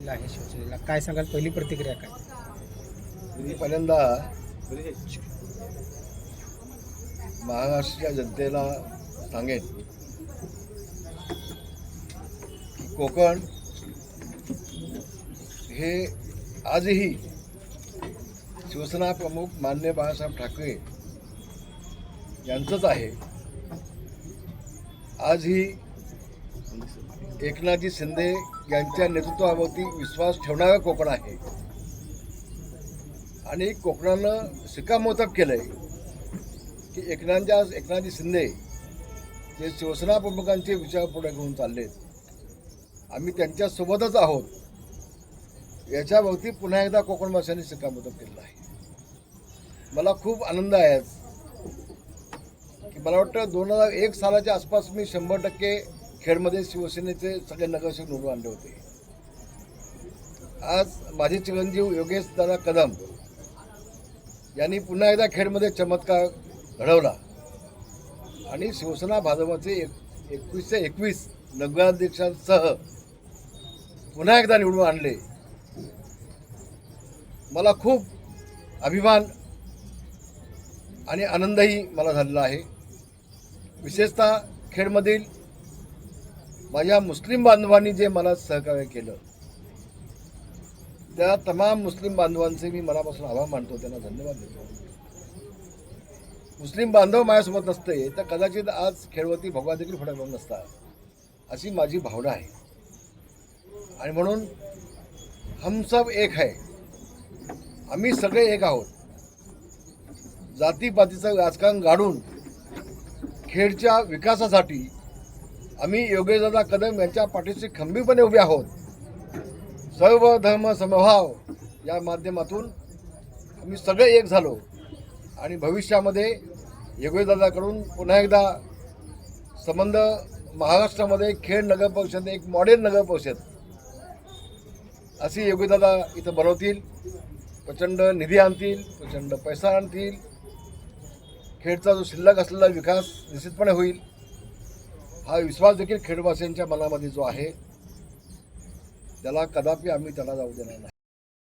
आहे शिवसेनेला काय सांगाल, पहिली प्रतिक्रिया काय? मी पहिल्यांदा महाराष्ट्राच्या जनतेला सांगेन की कोकण हे आजही शिवसेना प्रमुख माननीय बाळासाहेब ठाकरे यांचंच आहे. आजही एकनाथजी शिंदे यांच्या नेतृत्वावरती विश्वास ठेवणारं कोकण आहे आणि कोकणानं शिक्कामोर्तब केलंय की एकनाथजी शिंदे जे शिवसेना प्रमुखांचे विचार पुढे घेऊन चाललेत, आम्ही त्यांच्यासोबतच आहोत, याच्यावरती पुन्हा एकदा कोकणवासियांनी शिक्कामोर्तब केलेलं आहे. मला खूप आनंद आहे की मला वाटतं 2001 सालाच्या आसपास मी 100% खेडमध्ये शिवसेनेचे सगळे नगरसेवक निवडून आणले होते. आज माझे चिरंजीव योगेश दादा कदम यांनी पुन्हा एकदा खेडमध्ये चमत्कार घडवला आणि शिवसेना भाजपचे 21 नगराध्यक्षांसह पुन्हा एकदा निवडून आणले. मला खूप अभिमान आणि आनंदही मला झालेला आहे. विशेषतः खेडमधील माझ्या मुस्लिम बांधवांनी जे मला सहकार्य केलं, त्या तमाम मुस्लिम बांधवांचे मी मनापासून आभार मानतो, त्यांना धन्यवाद देतो. मुस्लिम बांधव माझ्यासोबत नसते तर कदाचित आज खेळवरती भगवा देखील फडकला नसता, अशी माझी भावना आहे. आणि म्हणून हम सब एक है, आम्ही सगळे एक आहोत. जातीपातीचं राजकारण गाडून खेडच्या विकासासाठी आम्ही योगेशदादा कदम यांच्या पाठीशी खंबीरपणे उभे आहोत. सर्व धर्म समभाव या माध्यमातून आम्ही सगळे एक झालो आणि भविष्यामध्ये योगेशदादाकडून पुन्हा एकदा संबंध महाराष्ट्रामध्ये खेड नगर परिषद एक मॉडेल नगर परिषद अशी योगेशदादा इथं बनवतील. प्रचंड निधी आणतील, प्रचंड पैसा आणतील. खेडचा जो शिल्लक असलेला विकास निश्चितपणे होईल, हा विश्वास देखील खेडवासियांच्या मनामध्ये जो आहे त्याला कदापि आम्ही त्याला जाऊ देणार नाही.